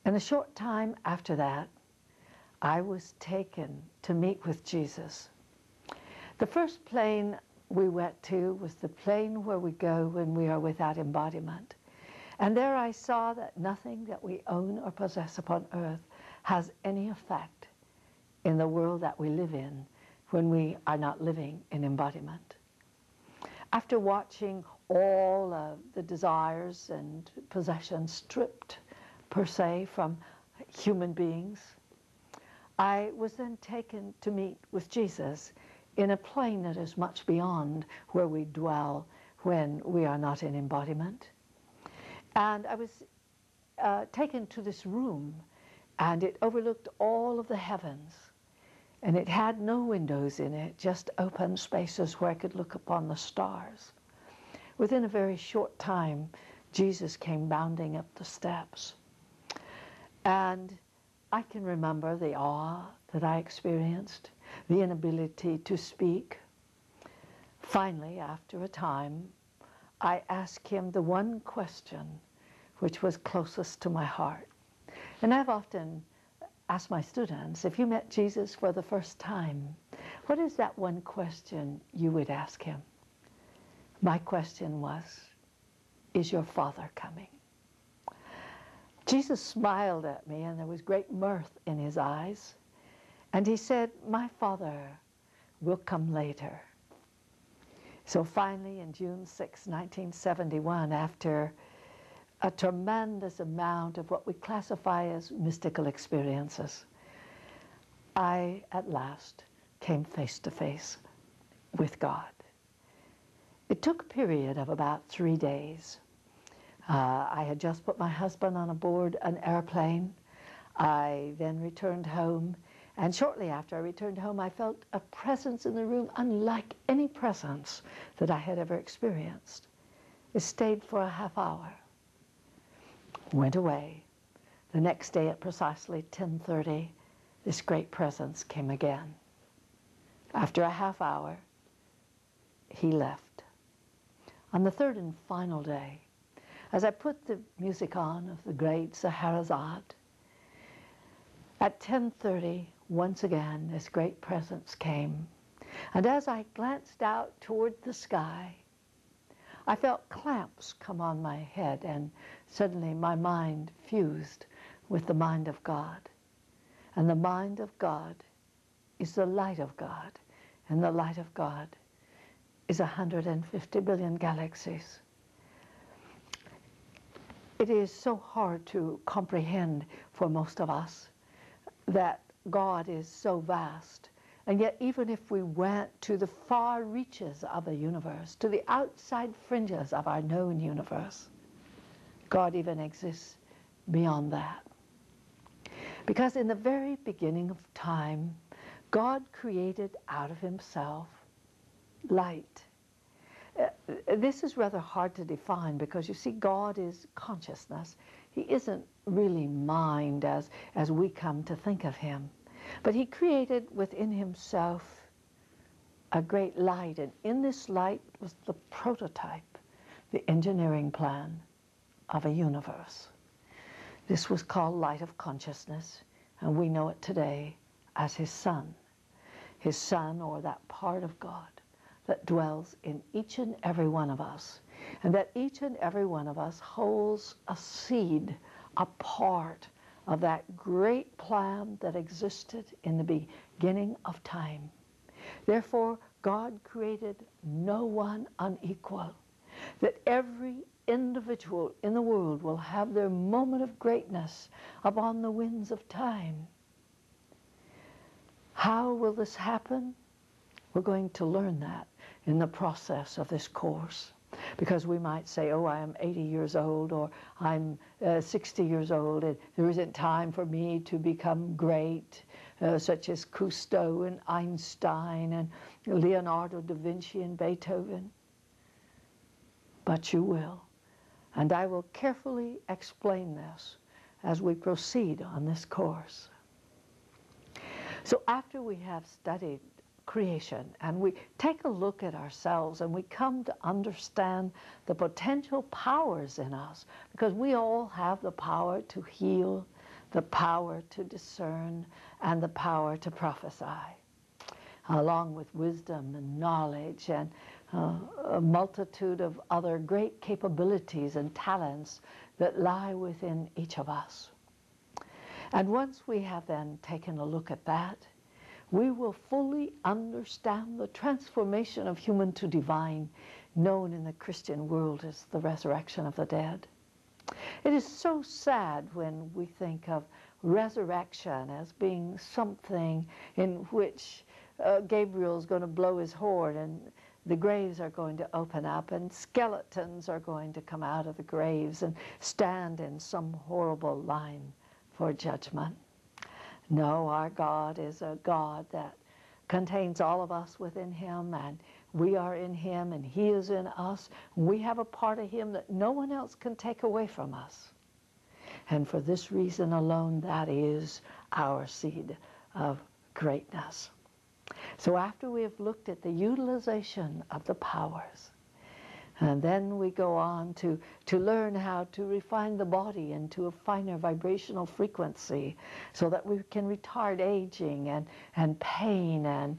And a short time after that, I was taken to meet with Jesus. The first plane we went to was the plane where we go when we are without embodiment. And there I saw that nothing that we own or possess upon earth has any effect in the world that we live in when we are not living in embodiment. After watching all of the desires and possessions stripped, per se, from human beings, I was then taken to meet with Jesus in a plane that is much beyond where we dwell when we are not in embodiment. And I was taken to this room, and it overlooked all of the heavens. And it had no windows in it, just open spaces where I could look upon the stars. Within a very short time, Jesus came bounding up the steps. And I can remember the awe that I experienced, the inability to speak. Finally, after a time, I asked him the one question which was closest to my heart. And I've often asked my students, if you met Jesus for the first time, what is that one question you would ask him? My question was, is your Father coming? Jesus smiled at me, and there was great mirth in his eyes. And he said, my Father will come later. So finally, in June 6, 1971, after a tremendous amount of what we classify as mystical experiences, I, at last, came face to face with God. It took a period of about 3 days. I had just put my husband on board an airplane. I then returned home, and shortly after I returned home, I felt a presence in the room unlike any presence that I had ever experienced. It stayed for a half hour, went away. The next day at precisely 10:30, this great presence came again. After a half hour, he left. On the third and final day, as I put the music on of the great Scheherazade, at 10:30, once again, this great presence came. And as I glanced out toward the sky, I felt clamps come on my head, and suddenly my mind fused with the mind of God. And the mind of God is the light of God, and the light of God is 150 billion galaxies. It is so hard to comprehend for most of us that God is so vast. And yet, even if we went to the far reaches of the universe, to the outside fringes of our known universe, God even exists beyond that. Because in the very beginning of time, God created out of himself light. This is rather hard to define because, you see, God is consciousness. He isn't really mind as we come to think of him. But he created within himself a great light, and in this light was the prototype, the engineering plan of a universe. This was called light of consciousness, and we know it today as his Son, or that part of God that dwells in each and every one of us, and that each and every one of us holds a seed, a part of that great plan that existed in the beginning of time. Therefore, God created no one unequal, that every individual in the world will have their moment of greatness upon the winds of time. How will this happen? We're going to learn that in the process of this course. Because we might say, oh, I am 80 years old, or I'm 60 years old, and there isn't time for me to become great, such as Cousteau and Einstein and Leonardo da Vinci and Beethoven. But you will. And I will carefully explain this as we proceed on this course. So after we have studied creation, and we take a look at ourselves, and we come to understand the potential powers in us, because we all have the power to heal, the power to discern, and the power to prophesy, along with wisdom and knowledge and a multitude of other great capabilities and talents that lie within each of us. And once we have then taken a look at that, we will fully understand the transformation of human to divine, known in the Christian world as the resurrection of the dead. It is so sad when we think of resurrection as being something in which Gabriel's going to blow his horn and the graves are going to open up and skeletons are going to come out of the graves and stand in some horrible line for judgment. No, our God is a God that contains all of us within him, and we are in him and he is in us. We have a part of him that no one else can take away from us. And for this reason alone, that is our seed of greatness. So after we have looked at the utilization of the powers, and then we go on to learn how to refine the body into a finer vibrational frequency so that we can retard aging and pain and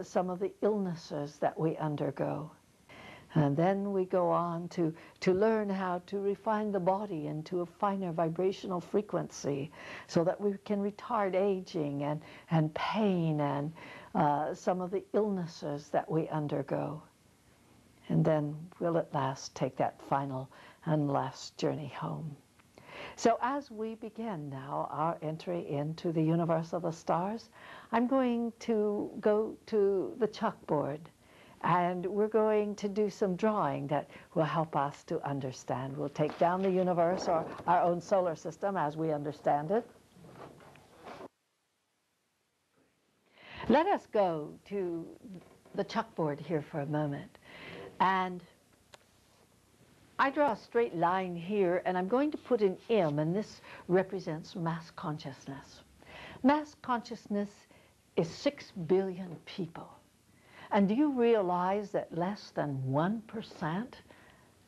some of the illnesses that we undergo. And then we go on to learn how to refine the body into a finer vibrational frequency so that we can retard aging and pain and some of the illnesses that we undergo. And then we'll at last take that final and last journey home. So as we begin now our entry into the universe of the stars, I'm going to go to the chalkboard and we're going to do some drawing that will help us to understand. We'll take down the universe or our own solar system as we understand it. Let us go to the chalkboard here for a moment. And I draw a straight line here, and I'm going to put an M, and this represents mass consciousness. Mass consciousness is 6 billion people. And do you realize that less than 1%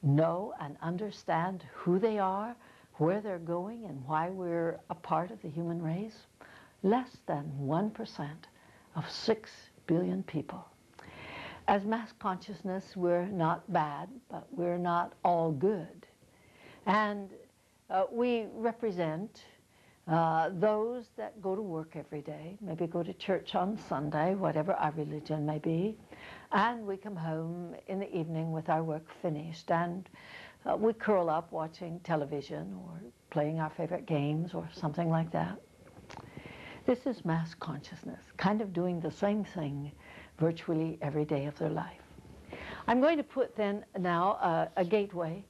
know and understand who they are, where they're going, and why we're a part of the human race? Less than 1% of 6 billion people. As mass consciousness, we're not bad, but we're not all good. And we represent those that go to work every day, maybe go to church on Sunday, whatever our religion may be, and we come home in the evening with our work finished, and we curl up watching television or playing our favorite games or something like that. This is mass consciousness, kind of doing the same thing virtually every day of their life. I'm going to put then now a gateway.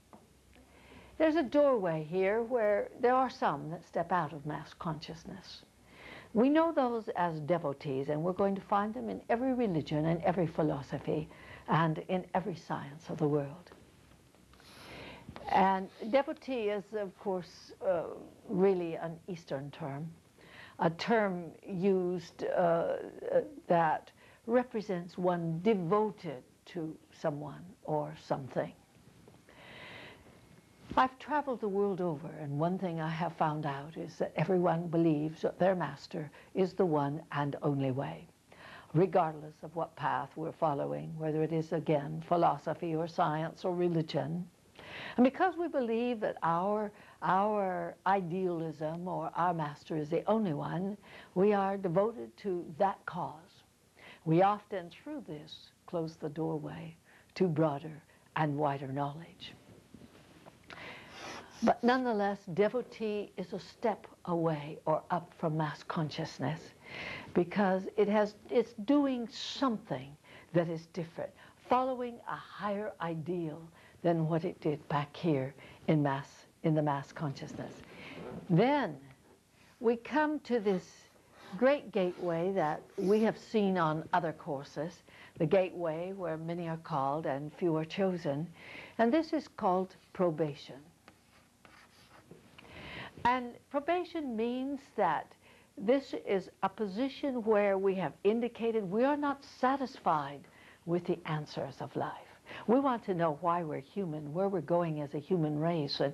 There's a doorway here where there are some that step out of mass consciousness. We know those as devotees, and we're going to find them in every religion and every philosophy and in every science of the world. And devotee is, of course, really an Eastern term, a term used that represents one devoted to someone or something. I've traveled the world over, and one thing I have found out is that everyone believes that their master is the one and only way, regardless of what path we're following, whether it is, again, philosophy or science or religion. And because we believe that our idealism or our master is the only one, we are devoted to that cause. We often, through this, close the doorway to broader and wider knowledge. But nonetheless, devotee is a step away or up from mass consciousness because it's doing something that is different, following a higher ideal than what it did back here in the mass consciousness. Then we come to this great gateway that we have seen on other courses, the gateway where many are called and few are chosen, and this is called probation. And probation means that this is a position where we have indicated we are not satisfied with the answers of life. We want to know why we're human, where we're going as a human race, and